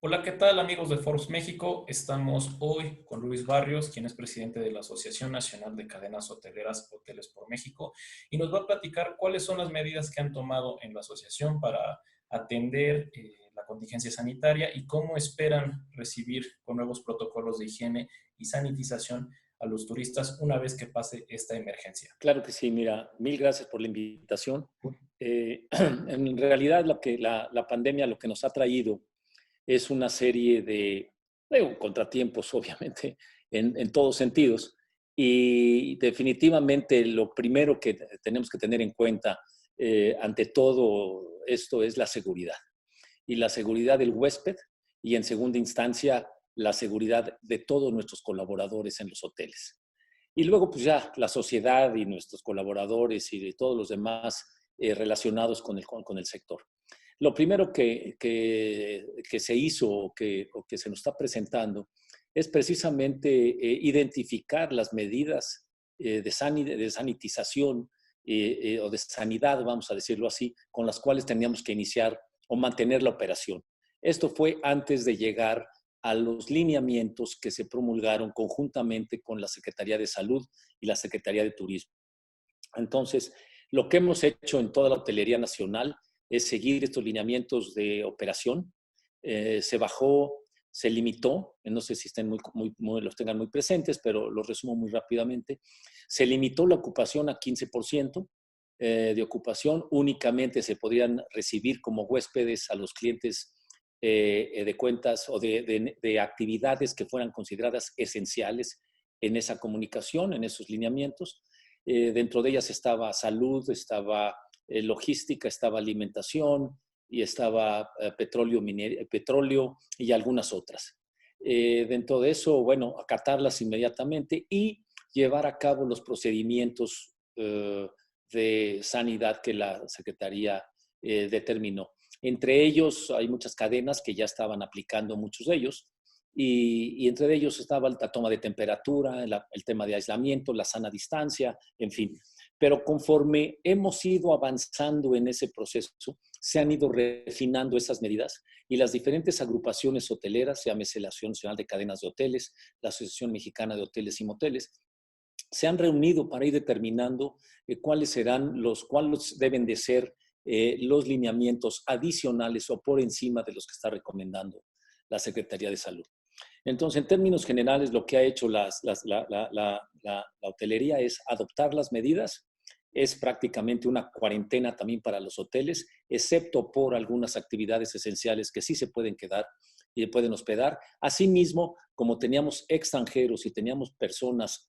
Hola, ¿qué tal amigos de Forbes México? Estamos hoy con Luis Barrios, quien es presidente de la Asociación Nacional de Cadenas Hoteleras Hoteles por México, y nos va a platicar cuáles son las medidas que han tomado en la asociación para atender la contingencia sanitaria y cómo esperan recibir con nuevos protocolos de higiene y sanitización a los turistas una vez que pase esta emergencia. Claro que sí, mira, mil gracias por la invitación. En realidad la pandemia lo que nos ha traído es una serie de contratiempos, obviamente, en todos sentidos. Y definitivamente lo primero que tenemos que tener en cuenta ante todo esto es la seguridad. Y la seguridad del huésped y en segunda instancia la seguridad de todos nuestros colaboradores en los hoteles. Y luego, pues ya la sociedad y nuestros colaboradores y de todos los demás relacionados con el sector. Lo primero que se hizo o que se nos está presentando es precisamente identificar las medidas de sanitización o de sanidad, vamos a decirlo así, con las cuales teníamos que iniciar o mantener la operación. Esto fue antes de llegar a los lineamientos que se promulgaron conjuntamente con la Secretaría de Salud y la Secretaría de Turismo. Entonces, lo que hemos hecho en toda la hotelería nacional es seguir estos lineamientos de operación. Se bajó, se limitó, no sé si estén los tengan muy presentes, pero los resumo muy rápidamente. Se limitó la ocupación a 15% de ocupación. Únicamente se podrían recibir como huéspedes a los clientes de cuentas o de actividades que fueran consideradas esenciales en esa comunicación, en esos lineamientos. Dentro de ellas estaba salud, estaba logística, estaba alimentación y estaba petróleo y algunas otras. Dentro de eso, bueno, acatarlas inmediatamente y llevar a cabo los procedimientos de sanidad que la Secretaría determinó. Entre ellos hay muchas cadenas que ya estaban aplicando muchos de ellos y entre ellos estaba la toma de temperatura, el tema de aislamiento, la sana distancia, en fin. Pero conforme hemos ido avanzando en ese proceso, se han ido refinando esas medidas y las diferentes agrupaciones hoteleras, llámese la Asociación Nacional de Cadenas de Hoteles, la Asociación Mexicana de Hoteles y Moteles, se han reunido para ir determinando cuáles deben de ser los lineamientos adicionales o por encima de los que está recomendando la Secretaría de Salud. Entonces, en términos generales, lo que ha hecho la hotelería es adoptar las medidas. Es prácticamente una cuarentena también para los hoteles, excepto por algunas actividades esenciales que sí se pueden quedar y pueden hospedar. Asimismo, como teníamos extranjeros y teníamos personas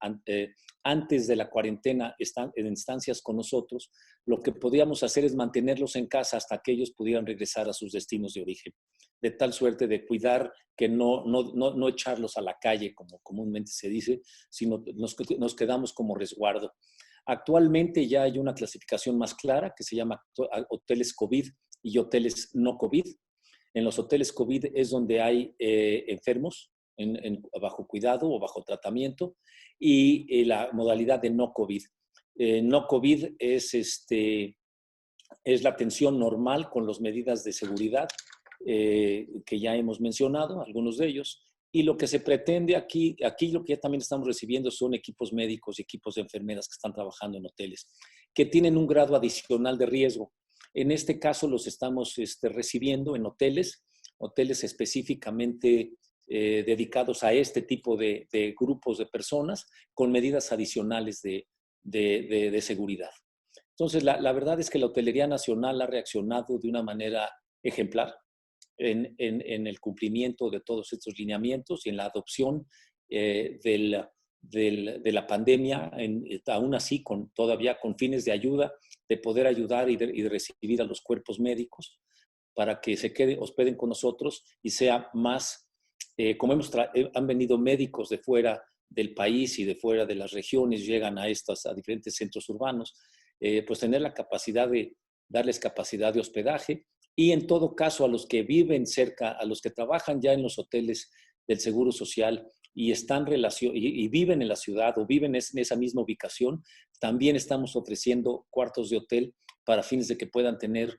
antes de la cuarentena en instancias con nosotros, lo que podíamos hacer es mantenerlos en casa hasta que ellos pudieran regresar a sus destinos de origen, de tal suerte de cuidar que no echarlos a la calle, como comúnmente se dice, sino nos quedamos como resguardo. Actualmente ya hay una clasificación más clara que se llama hoteles COVID y hoteles no COVID. En los hoteles COVID es donde hay enfermos bajo cuidado o bajo tratamiento y la modalidad de no COVID. No COVID es la atención normal con las medidas de seguridad que ya hemos mencionado, algunos de ellos. Y lo que se pretende aquí lo que ya también estamos recibiendo son equipos médicos y equipos de enfermeras que están trabajando en hoteles, que tienen un grado adicional de riesgo. En este caso los estamos recibiendo en hoteles específicamente dedicados a este tipo de grupos de personas con medidas adicionales de seguridad. Entonces, la verdad es que la Hotelería Nacional ha reaccionado de una manera ejemplar en el cumplimiento de todos estos lineamientos y en la adopción de la pandemia, aún así todavía con fines de ayuda, de poder ayudar y de recibir a los cuerpos médicos para que se hospeden con nosotros y sea más, como han venido médicos de fuera del país y de fuera de las regiones, llegan a diferentes centros urbanos, pues tener la capacidad de darles capacidad de hospedaje y en todo caso a los que viven cerca, a los que trabajan ya en los hoteles del Seguro Social y viven en la ciudad o viven en esa misma ubicación, también estamos ofreciendo cuartos de hotel para fines de que puedan tener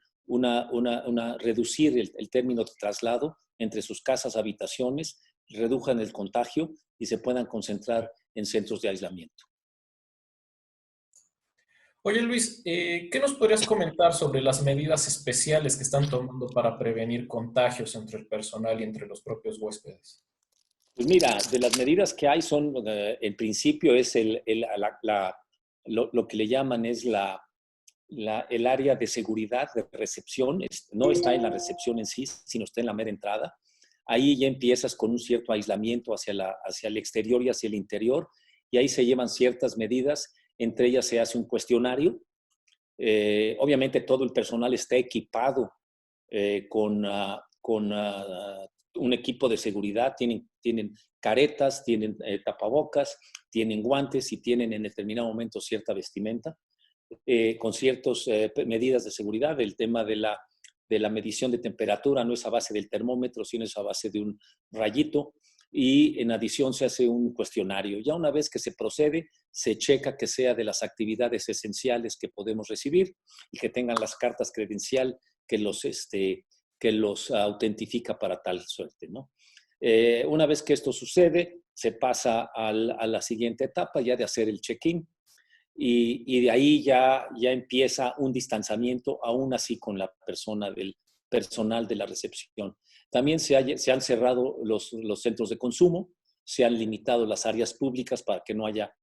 reducir el término de traslado entre sus casas, habitaciones, reduzcan el contagio y se puedan concentrar en centros de aislamiento. Oye Luis, ¿qué nos podrías comentar sobre las medidas especiales que están tomando para prevenir contagios entre el personal y entre los propios huéspedes? Pues mira, de las medidas que hay son, en principio es lo que le llaman es el área de seguridad de recepción. No está en la recepción en sí, sino está en la mera entrada. Ahí ya empiezas con un cierto aislamiento hacia el exterior y hacia el interior, y ahí se llevan ciertas medidas. Entre ellas se hace un cuestionario. Obviamente todo el personal está equipado con un equipo de seguridad, tienen caretas, tienen tapabocas, tienen guantes y tienen en determinado momento cierta vestimenta, con ciertas medidas de seguridad. El tema de la medición de temperatura no es a base del termómetro, sino es a base de un rayito, y en adición se hace un cuestionario. Ya una vez que se procede, se checa que sea de las actividades esenciales que podemos recibir y que tengan las cartas credencial que los autentifica para tal suerte, ¿no? Una vez que esto sucede, se pasa a la siguiente etapa, ya de hacer el check-in, y de ahí ya empieza un distanciamiento, aún así con la persona del personal de la recepción. También se han cerrado los centros de consumo, se han limitado las áreas públicas para que no haya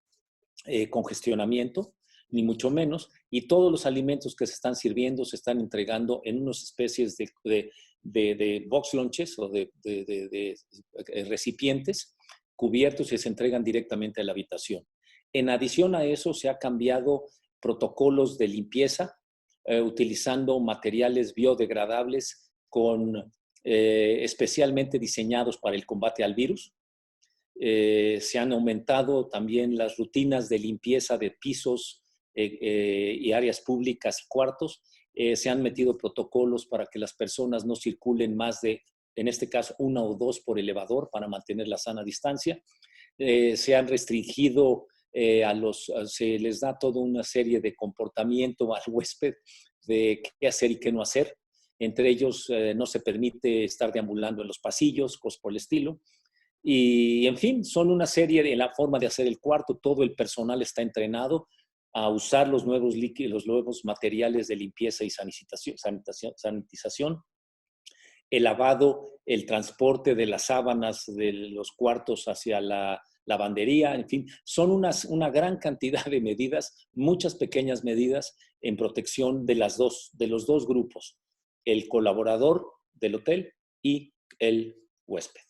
congestionamiento, ni mucho menos, y todos los alimentos que se están sirviendo se están entregando en unas especies de box lunches o de recipientes cubiertos y se entregan directamente a la habitación. En adición a eso, se ha cambiado protocolos de limpieza, utilizando materiales biodegradables especialmente diseñados para el combate al virus. Se han aumentado también las rutinas de limpieza de pisos y áreas públicas y cuartos. Se han metido protocolos para que las personas no circulen más de, en este caso, 1 o 2 por elevador para mantener la sana distancia. Se han restringido se les da toda una serie de comportamiento al huésped de qué hacer y qué no hacer. Entre ellos, no se permite estar deambulando en los pasillos, cosas por el estilo. Y, en fin, son una serie de la forma de hacer el cuarto. Todo el personal está entrenado a usar los nuevos líquidos, los nuevos materiales de limpieza y sanitización. El lavado, el transporte de las sábanas de los cuartos hacia la lavandería, en fin, son una gran cantidad de medidas, muchas pequeñas medidas en protección de los dos grupos, el colaborador del hotel y el huésped.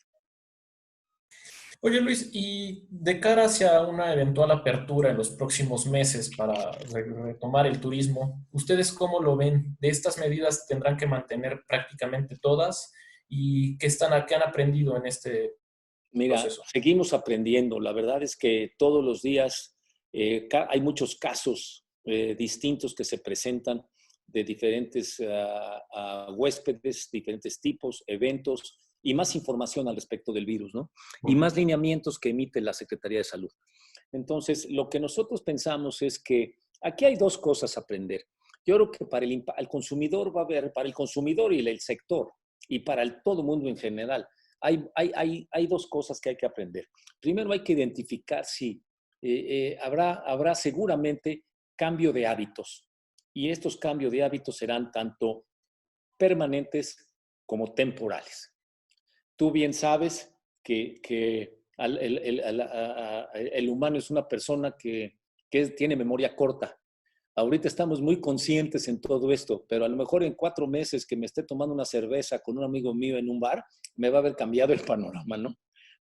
Oye Luis, y de cara hacia una eventual apertura en los próximos meses para retomar el turismo, ¿ustedes cómo lo ven? ¿De estas medidas tendrán que mantener prácticamente todas? ¿Y qué han aprendido en este Mira, proceso? seguimos aprendiendo. La verdad es que todos los días hay muchos casos distintos que se presentan de diferentes huéspedes, diferentes tipos, eventos y más información al respecto del virus, ¿no? Y más lineamientos que emite la Secretaría de Salud. Entonces, lo que nosotros pensamos es que aquí hay dos cosas a aprender. Yo creo que para el consumidor va a haber, para el consumidor y el sector, y para todo el mundo en general, hay dos cosas que hay que aprender. Primero, hay que identificar si habrá seguramente cambio de hábitos. Y estos cambios de hábitos serán tanto permanentes como temporales. Tú bien sabes que el humano es una persona que tiene memoria corta. Ahorita estamos muy conscientes en todo esto, pero a lo mejor en 4 meses que me esté tomando una cerveza con un amigo mío en un bar, me va a haber cambiado el panorama, ¿no?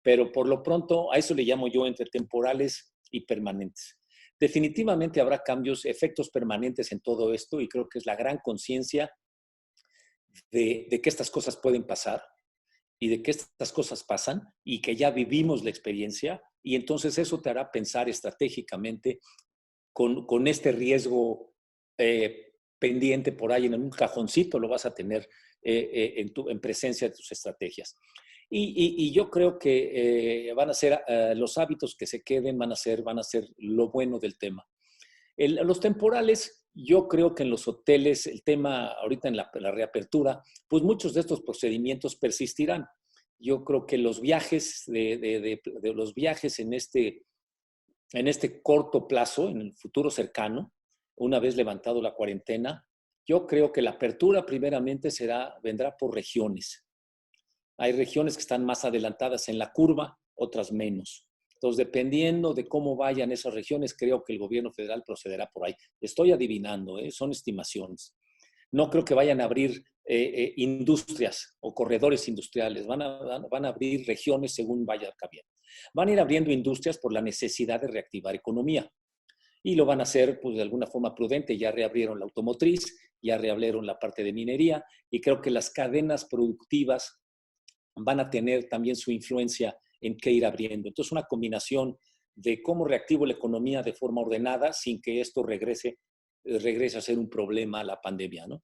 Pero por lo pronto, a eso le llamo yo entre temporales y permanentes. Definitivamente habrá cambios, efectos permanentes en todo esto, y creo que es la gran conciencia de que estas cosas pueden pasar y de que estas cosas pasan y que ya vivimos la experiencia, y entonces eso te hará pensar estratégicamente con este riesgo pendiente por ahí en un cajoncito, lo vas a tener en presencia de tus estrategias. Y yo creo que van a ser los hábitos que se queden, van a ser lo bueno del tema. Los temporales, Yo creo que en los hoteles, el tema ahorita en la reapertura, pues muchos de estos procedimientos persistirán. Yo creo que los viajes, los viajes en este corto plazo, en el futuro cercano, una vez levantado la cuarentena, yo creo que la apertura primeramente vendrá por regiones. Hay regiones que están más adelantadas en la curva, otras menos. Entonces, dependiendo de cómo vayan esas regiones, creo que el gobierno federal procederá por ahí. Estoy adivinando, son estimaciones. No creo que vayan a abrir industrias o corredores industriales. Van a abrir regiones según vaya cabiendo. Van a ir abriendo industrias por la necesidad de reactivar economía. Y lo van a hacer pues, de alguna forma prudente. Ya reabrieron la automotriz, ya reabrieron la parte de minería y creo que las cadenas productivas van a tener también su influencia en qué ir abriendo. Entonces, una combinación de cómo reactivo la economía de forma ordenada sin que esto regrese a ser un problema la pandemia, ¿no?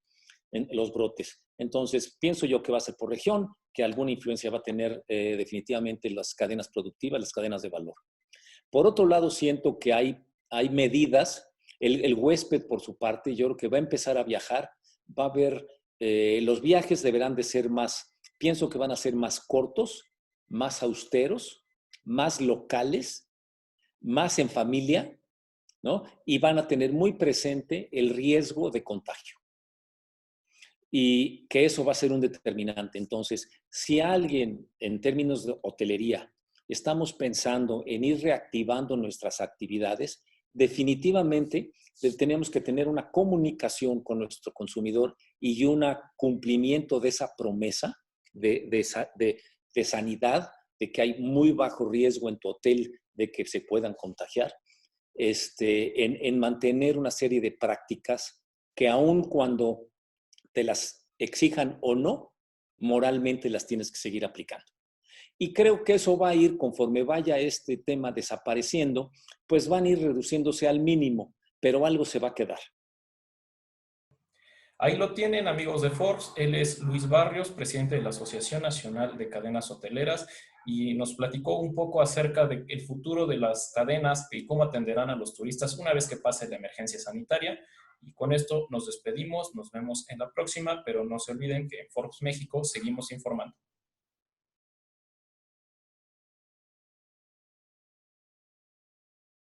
En los brotes. Entonces, pienso yo que va a ser por región, que alguna influencia va a tener definitivamente las cadenas productivas, las cadenas de valor. Por otro lado, siento que hay medidas, el huésped por su parte, yo creo que va a empezar a viajar, va a haber, los viajes deberán de ser más, pienso que van a ser más cortos, más austeros, más locales, más en familia, ¿no? Y van a tener muy presente el riesgo de contagio. Y que eso va a ser un determinante. Entonces, si alguien, en términos de hotelería, estamos pensando en ir reactivando nuestras actividades, definitivamente tenemos que tener una comunicación con nuestro consumidor y un cumplimiento de esa promesa de sanidad, de que hay muy bajo riesgo en tu hotel de que se puedan contagiar, en mantener una serie de prácticas que aun cuando te las exijan o no, moralmente las tienes que seguir aplicando. Y creo que eso va a ir, conforme vaya este tema desapareciendo, pues van a ir reduciéndose al mínimo, pero algo se va a quedar. Ahí lo tienen, amigos de Forbes. Él es Luis Barrios, presidente de la Asociación Nacional de Cadenas Hoteleras, y nos platicó un poco acerca del futuro de las cadenas y cómo atenderán a los turistas una vez que pase la emergencia sanitaria. Y con esto nos despedimos, nos vemos en la próxima, pero no se olviden que en Forbes México seguimos informando.